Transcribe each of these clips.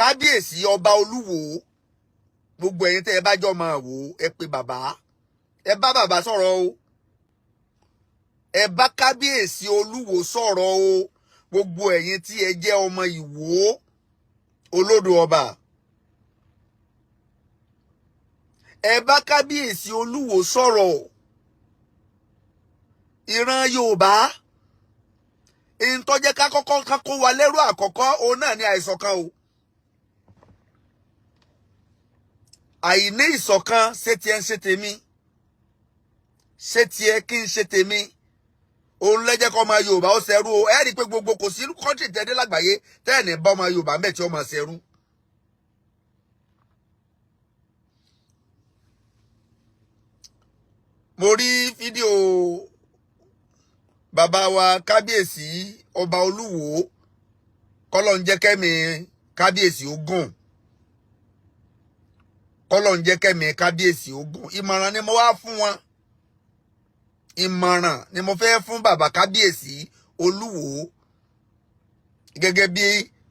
kábíyèsí ọba Olúwo gbogbo ẹ̀yin tẹ́ ẹ bá jọ máa wò ẹ pé bàbá ẹ bá bàbá sọ̀rọ̀ o ẹ bá kábíyèsí Olúwo sọ̀rọ̀ o gbogbo ẹ̀yin tí ẹ jẹ́ ọmọ Ìwó olódò ọba ẹ bá kábíyèsí Olúwo sọ̀rọ̀ ìran Yorùbá in tó jẹ́ ká kó wa lẹ́rù àkọ́kọ́ òun náà ní àìṣọ̀kan o àìní ìṣọ̀kan ṣé tiẹ̀ ń ṣe tèmi ṣé tiẹ̀ kí n ṣe tèmi òun lẹ́jẹ́ kọ́ ọmọ Yorùbá ó ṣẹrú o ẹ rí i pé gbogbo kò sí kọ́ńtì tẹ́dé lágbàáyé tẹ́ẹ̀nì bá ọmọ Yorùbá mẹ́ẹ̀ tí ó máa ṣẹrú. mo rí fídíò bàbá wa kábíyèsí ọba Olúwo kọ́lọ́ ń jẹ́ kẹ́mi kábíyèsí ogun kọ́lọ́ ń jẹ́ kẹ́mi kábíyèsí ogun ìmọ̀ràn ni mo wá fún wọn ìmọ̀ràn ni mo fẹ́ fún bàbá kábíyèsí Olúwo gẹ́gẹ́ bí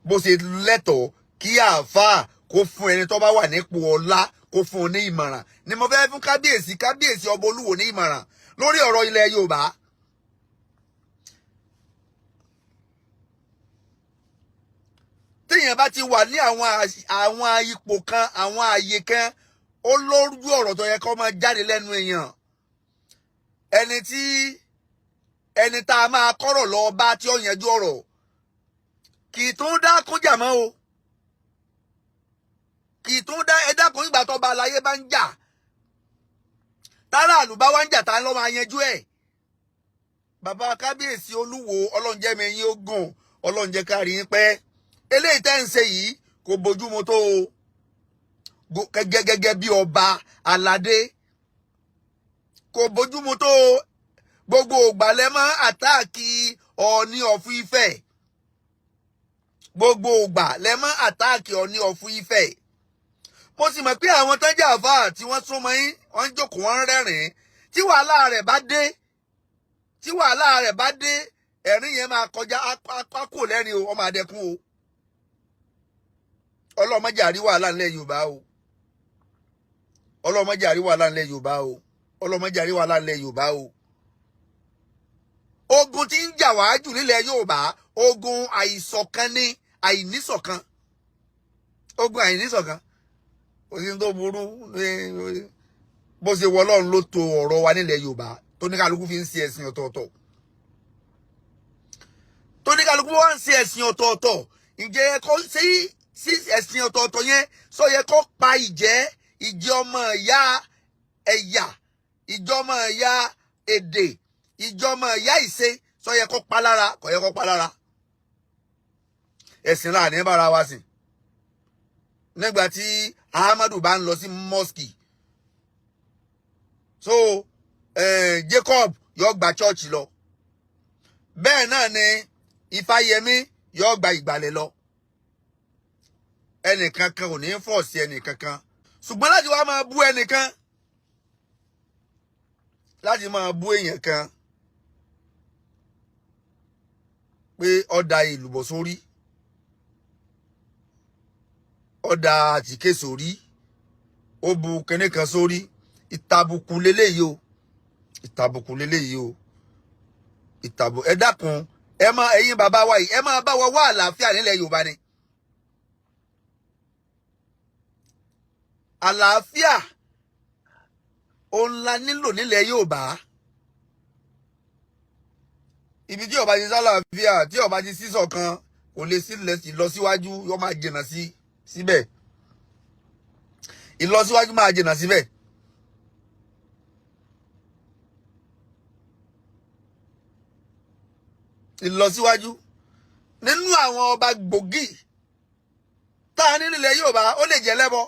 bó ṣe lẹ́tọ̀ọ́ kí àáfàá kó fún ẹni tó bá wà nípò ọlá kó fún un ní ìmọ̀ràn ni mo fẹ́ fún kábíyèsí ọba Olúwo ní ìmọ̀ràn lórí ọ̀rọ̀ ilẹ̀ Yorùbá. téèyàn bá ti wà ní àwọn ipò kan àwọn àyè kan ó lójú ọ̀rọ̀ tó yẹ kó máa jáde lẹ́nu èèyàn ẹni tá a máa kọ́rọ̀ lọ bá tí ó yanjú ọ̀rọ̀ kì í tún dá kúnjà mọ́ o kì í tún dá ẹ̀dá kan ìgbà tó bá aláyé bá ń jà tára àlùbá wá ń jà tá ló máa yanjú ẹ̀ bàbá kábíyèsí Olúwo ọlọ́njẹ́mi yín ó gùn ọlọ́njẹ́ kárí yín pẹ́ eléyìí tẹ́ ń ṣe yìí kò bójúmu tó o gẹ́gẹ́ bí ọba aládé kò bójúmu tó o gbogbo ògbàlẹ̀ mọ́ àtáàkì Ọọ̀ni of Ifẹ̀ gbogbo ògbàlẹ̀ mọ́ àtáàkì Ọọ̀ni of Ifẹ̀ mo sì mọ̀ pé àwọn tọ́jà àfà tí wọ́n súnmọ́ yín wọ́n ń jókòó wọ́n ń rẹ́rìn-ín tí wàhálà rẹ̀ bá dé ẹ̀rín yẹn máa kọjá apákò lẹ́rìn o ọmọ adẹ́kùn o ọlọ́mọdé àrí wàhálà ńlẹ̀ Yorùbá o ọlọ́mọdé àrí wàhálà ńlẹ̀ Yorùbá o ọlọ́mọdé àrí wàhálà ńlẹ̀ Yorùbá o ogun tí ń jà wájú nílẹ̀ Yorùbá ogun àìṣọ̀kan ní àìníṣọ̀kan ogun àìníṣọ̀kan òsì tó burú bó ṣe wọ Ọlọ́run ló to ọ̀rọ̀ wa nílẹ̀ Yorùbá tó ní kálukú fi ń ṣe ẹ̀sìn ọ̀tọ̀ọ̀tọ̀ tó ní kálukú wá ń ṣe ẹ̀sìn ọ̀tọ̀ọ̀tọ̀ ǹjẹ́ kó sí ẹ̀sìn ọ̀tọ̀ọ̀tọ̀ yẹn sọ yẹ kó pa ìjẹ́ ọmọ ìyá ẹ̀yà ìjọ ọmọ ìyá èdè ìjọ ọmọ ìyá ìṣe sọ yẹ kó pa lára kò yẹ kó pa lára ẹ̀sìn láàní bára wa sìn nígbà tí Ahmadu bá ń lọ sí mosque so Jacob yóò gba church lọ bẹ́ẹ̀ náà ni Ifáyẹmí yóò gba ìgbàlẹ̀ lọ ẹnìkankan ò ní fọ̀ sí ẹnìkankan ṣùgbọ́n láti wá máa bú ẹnìkan láti máa bú èèyàn kan pé ọ̀dà ìlùbọ̀ sórí ọ̀dà àtìké sórí ó bu kinní kan sórí ìtàbùkù leléyìí o ìtàbùkù leléyìí o ẹ dákun ẹ̀yin bàbá wa yìí ẹ máa bá wa wá àlàáfíà nílẹ̀ Yorùbá ni àlàáfíà òun la nílò nílẹ̀ Yorùbá ibi tí ó bá ti sálàáfíà tí ó bá ti síṣọ̀kan kò lè ìlọsíwájú yóò máa jìnnà síbẹ̀ ìlọsíwájú máa jìnnà síbẹ̀ ìlọsíwájú nínú àwọn ọba gbòógì tá a ní nílẹ̀ Yorùbá ó lè jẹ́ lẹ́bọ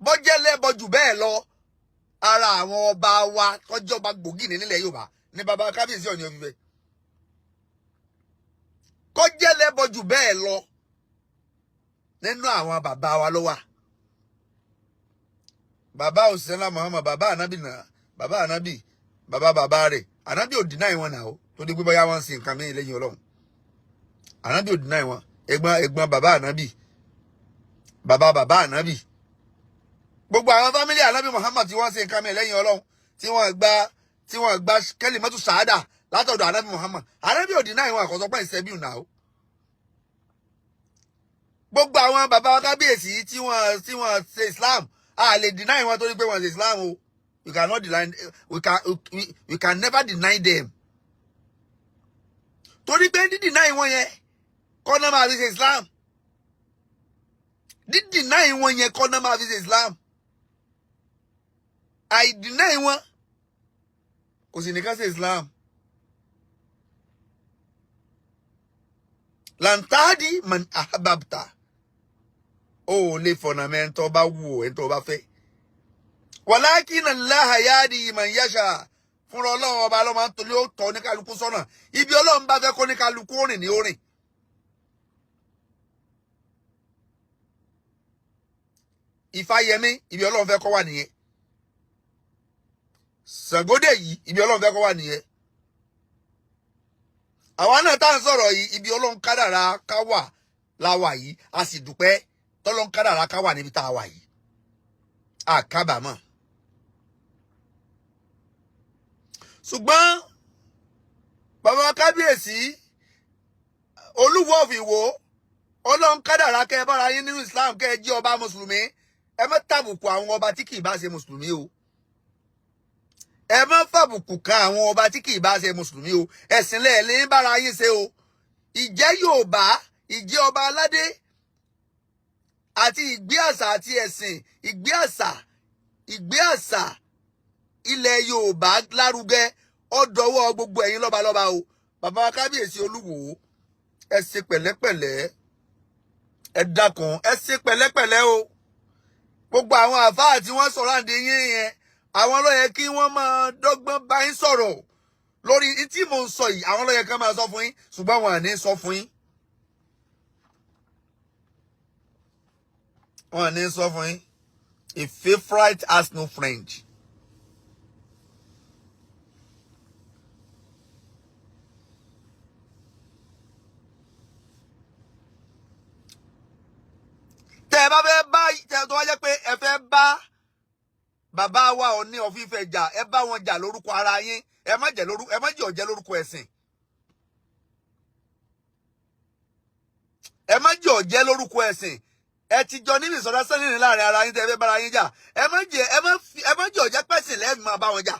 bọ́jẹ́ lẹ́bọ jù bẹ́ẹ̀ lọ ara àwọn ọba wa tọ́jọ́ ọba gbòógì nílẹ̀ Yorùbá ní baba kábíyèsí Ọọ̀ni of Ifẹ̀ kọjẹ́ lẹ́bọ jù bẹ́ẹ̀ lọ nínú àwọn bàbá wa ló wà bàbá òsínlá Muhammad bàbá ànábì náà bàbá ànábì bàbá rẹ̀ ànábì ò dínà ìwọ̀n náà ó tó dé pé bóyá wọ́n ń sin nǹkan mìíràn lẹ́yìn Ọlọ́run ànábì ò dínà ìwọ̀n ẹ̀gbọ́n bàbá ànábì, bàbá ànábì. Gbogbo àwọn fámílì ànábì Muhammad tí wọ́n ṣe nǹkan mi lẹ́yìn Ọlọ́run, tí wọ́n gba kalimatu shahada látọ̀dọ̀ ànábì Muhammad. Ànábì ò deny wọn àkọsọ pé ìṣẹ́bíù náà. Gbogbo àwọn bàbá kábíyèsí tí wọ́n ṣe Islam, a lè deny wọn torí pé wọ́n ṣe Islam o. You cannot deny, we can never deny them. Torí pé deny wọn yẹn kọ́ náà máa fi ṣe Islam. Deny wọn yẹn kọ́ náà máa fi ṣe Islam. I deny wọn kò sì nìkan ṣe Islam. Lantadi man ahababta. O lè fọ̀nà mẹ́ntọ́ bá wù ọ́ ẹ̀ntọ́ bá fẹ́. Walakin Allah yadi man yasha. Fúnra Ọlọ́run ọba ló máa ń tolé ó tọ́ ní kálukú sọ́nà. Ibi Ọlọ́run bá fẹ́ kó ní kálukú rìn ní orin. Ifáyẹmí ibi Ọlọ́run fẹ́ kó wà nìyẹn. Ṣàngódé yìí ibi Ọlọ́run fẹ́ kó wà nìyẹn. Àwa náà tá ń sọ̀rọ̀ yìí ibi Ọlọ́run kádàrá ká wà láwà yìí, a sì dúpẹ́ tọ́lọ́run kádàrá ká wà níbi tá a wà yìí. A kábàámọ̀. Ṣùgbọ́n bàbá kábíyèsí Olúwo of Ìwó, Ọlọ́run kádàrá kẹ́ bára yín nínú Islam kẹ́ jẹ́ ọba mùsùlùmí. Ẹ má tàbùkù àwọn ọba tí kì í bá ṣe mùsùlùmí o. Ẹ má fàbùkù kan àwọn ọba tí kì í bá ṣe mùsùlùmí o. Ẹ̀sìn lẹ́ẹ̀lẹ́ ń bára yín ṣe o. Ìjẹ́ Yorùbá, ìjẹ́ ọba aládé àti ìgbé àṣà àti ẹ̀sìn, ìgbé àṣà ilẹ̀ Yorùbá lárugẹ ọ̀dọ̀wọ́ gbogbo ẹ̀yin lọ́balọ́ba o. Bàbá kábíyèsí Olúwo, ẹ ṣe pẹ̀lẹ́pẹ̀lẹ́, ẹ dákun, ẹ ṣe pẹ̀lẹ́pẹ̀lẹ́ o. Gbogbo àwọn àfáà tí wọ́n sọ̀rọ̀ àǹdí yín yẹn, àwọn ló yẹ kí wọ́n máa dọ́gbọ́n bá yín sọ̀rọ̀ lórí tí mò ń sọ yìí. Àwọn ló yẹ kí wọ́n máa sọ fún yín, ṣùgbọ́n wọn ò ní sọ fún yín. Wọn ò ní sọ fún yín. A favourite has no friend. Tẹ́ bá fẹ́ bá tó wá jẹ́ pé ẹ fẹ́ bá bàbá wa Ọọ̀ni of Ifẹ̀ jà, ẹ bá wọn jà lórúkọ ara yín, ẹ má jẹ́ ọ̀jẹ́ lórúkọ ẹ̀sìn. Ẹ má jẹ́ ọ̀jẹ́ lórúkọ ẹ̀sìn. Ẹ ti jọ níbi ìsọdá sẹ́yìn láàrin ara yín tẹ́ fẹ́ bára yín jà. Ẹ má jẹ́ ọ̀jẹ́ pẹ̀sìn lẹ́ẹ̀mí máa bá wọn jà.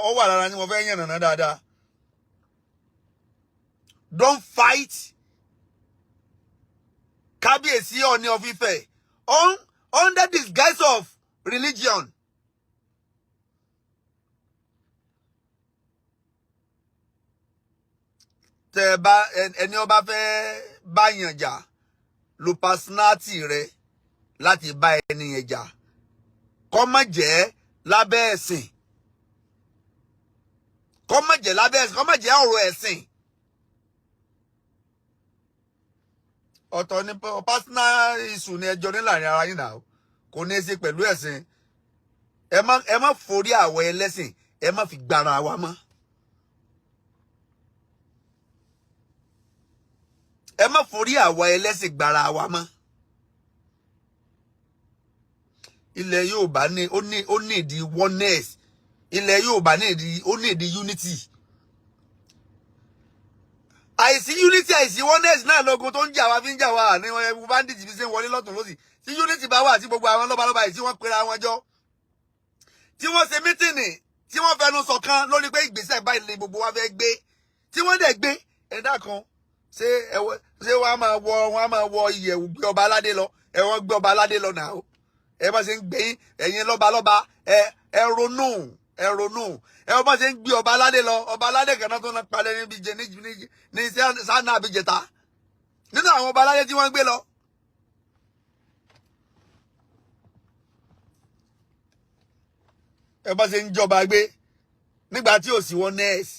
Ó wà lára ni mo fẹ́ yàn nàná dáadáa. Don't fight Kábíyèsí Ọọ̀ni of Ifẹ̀ under disguise of religion. Tẹ́ bá ẹni ó bá fẹ́ bá yàn jà, lo personality rẹ̀ láti bá ẹni yẹn jà. Kó má jẹ́ lábẹ́ ẹ̀sìn. Kó má jẹ́ lábẹ́ ẹ̀sìn, kó má jẹ́ ọ̀rọ̀ ẹ̀sìn. Ọ̀tọ̀ ni personal issue ni ẹjọ́ ní láàrin ara yín náà. Kò ní í ṣe pẹ̀lú ẹ̀sìn. Ẹ má forí àwọ̀ ẹlẹ́sìn, ẹ má fi gbára wa mọ́. Ẹ má forí àwọ̀ ẹlẹ́sìn gbára wa mọ́. Ilẹ̀ Yorùbá ó ní ìdí oneness. Ilẹ̀ Yorùbá ó ní ìdí unity. Àìsí unity, àìsí oneness náà lógun tó ń jà wá fi ń jà wá ní ẹwù bandit bí ṣe ń wọlé lọ́tún lọ́sì. Tí unity bá wà tí gbogbo àwọn lọ́balọ́ba yìí tí wọ́n pera wọn jọ, tí wọ́n ṣe mítìnì, tí wọ́n fẹnu ṣọ̀kan lórí pé ìgbésẹ̀ báyìí ni gbogbo wa fẹ́ gbé, tí wọ́n dẹ̀ gbé ẹ̀dá kan ṣé wọ́n á máa wọ ìyẹ̀wù gbé ọba aládé lọ, ẹ̀wọ̀n gbé ọba aládé lọ náà. Ẹ bá ṣe ń gbé ẹ̀yin lọ́balọ́ba, ẹ ronú. Ẹ bá ṣe ń gbé ọba aládé lọ, ọba aládé kan náà tó ń palẹ̀ níbi jẹ ní sáà àbíjẹta nínú àwọn ọba aládé tí wọ́n ń gbé lọ. Ẹ bá ṣe ń jọba gbé nígbà tí ò sí wọn nẹ́ẹ̀sì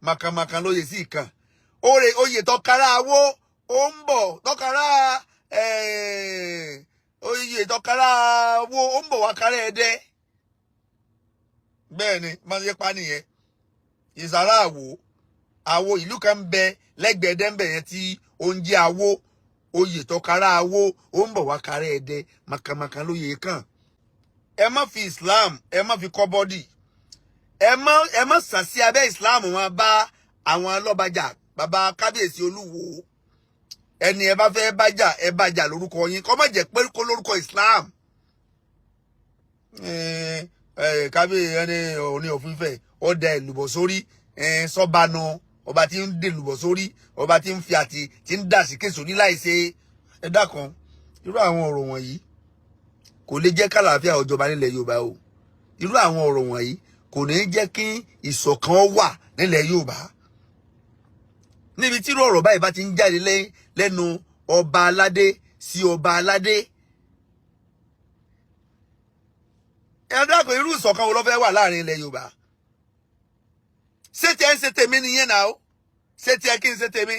màkàmàkà lóye sí ìkan. Oyè tọkara awó ó ń bọ̀, tọkara oyè tọkara awó ó ń bọ̀ wá kárẹ́ ẹdẹ. Bẹ́ẹ̀ ni má ṣe pa nìyẹn. Ìsàrà àwò àwo ìlú kan bẹ lẹ́gbẹ̀ẹ́ Dẹ́mbẹ̀ yẹn tí ó ń jẹ́ àwo oyè tọkara àwo ó ń bọ̀ wá kárẹ́ Ẹdẹ màkàmàkà lóye kan. Ẹ má fi Islam ẹ má fi kọ́ bọ́dì ẹ má sàn sí abẹ́ Islam wọn bá àwọn lọ́bàjà bàbá kábíyèsí Olúwo ẹni ẹ bá fẹ́ bájà ẹ bájà lórúkọ yín kó má jẹ́ pé kó lórúkọ Islam. Kábíyèsí ẹni òní òfìfẹ́ ọ̀dà ìlúbọ̀ sórí sọ́bànú ọba tí ń dè lùbọ̀ sórí ọba tí ń fi àti tí ń dà sí késo ní láìṣe ẹ̀dá kan. Irú àwọn ọ̀rọ̀ wọ̀nyí kò lè jẹ́ kálàáfíà ọjọba nílẹ̀ Yorùbá o. Irú àwọn ọ̀rọ̀ wọ̀nyí kò ní jẹ́ kí ìṣọ̀kan wà nílẹ̀ Yorùbá. Níbi tí irú ọ̀rọ̀ báyìí bá ti ń jáde lẹ́nu ọba aládé sí ọba aládé. Ẹ̀dá kan irú ìṣọ̀kan wo ló fẹ́ wà láàrin ilẹ̀ Yorùbá? Ṣé tiẹ̀ ń ṣe tèmi nìyẹn náà o? Ṣé tiẹ̀ kí n ṣe tèmi?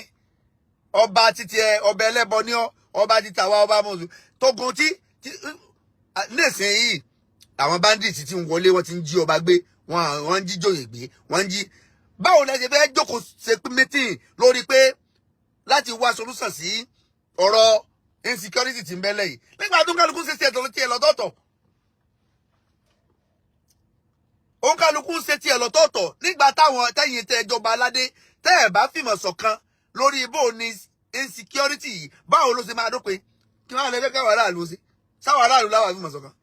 Ọba títí ẹ ọba ẹlẹ́bọ ní ọ ọba títà wa ọba mọ̀ọ́sù tógun tí nísìnyí àwọn bandits tí ń wọlé wọ́n ti ń jí ọba gbé wọ́n ń jí joyè gbé wọ́n ń jí. Báwo lẹ ṣe fẹ́ jókòó ṣe meeting lórí pé láti wá solution sí ọ̀rọ̀ insecurity tí ń bẹ lẹ́yìn nígbà tó ń kálukú ṣe tiẹ̀ lọ́tọ̀ọ̀tọ̀. Òun kálukú ń ṣe tiẹ̀ lọ́tọ̀ọ̀tọ̀ nígbà táwọn tẹ́yìn tẹ́ ìjọba aládé tẹ́ ẹ̀ bá fìmọ̀ ṣọ̀kan lórí bó ní insecurity yìí báwo ló ṣe máa dópin kí wọ́n á lè fẹ́ káwọn aráàlú ṣe sáwọn aráàlú láwà fìmọ̀ ṣọ̀kan.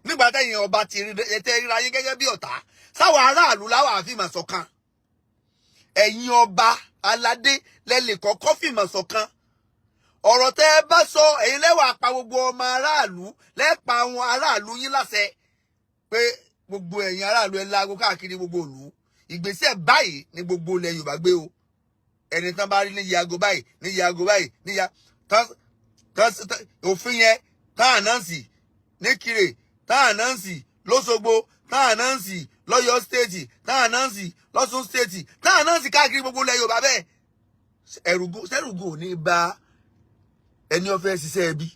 Nígbà tẹ́yìn ọba ti tẹ́ ríra yín gẹ́gẹ́ bí ọ̀tá sáwọn aráàlú láwà fìmọ̀ ṣọ̀kan. Ẹ̀yin ọba aládé lẹ́lẹ̀ kọ́kọ́ fìmọ̀ ṣọ̀kan. Ọ̀rọ̀ tẹ́ ẹ bá sọ ẹ̀yin lẹ́wà pa gbogbo ọmọ aráàlú lẹ́pa àwọn aráàlú yín láṣẹ pé gbogbo ẹ̀yin aráàlú ẹ láago káàkiri gbogbo ìlú ìgbésẹ̀ báyìí ní gbogbo ilẹ̀ Yorùbá gbé o. Ẹni tán bá rí ní yago báyìí ní yago báyìí ní ya òfin yẹn tán ànáǹsì ní Kire tán ànáǹsì lọ́ṣogbo tán ànáǹsì lọ́yọ̀ stéètì tán ànáǹsì lọ́ṣun stéètì tán ànáǹsì káàkiri gbogbo ilẹ̀ Yorùbá bẹ́ẹ̀. Sẹ́rùgò ní bá ẹni ó fẹ́ ṣiṣẹ́ ẹbí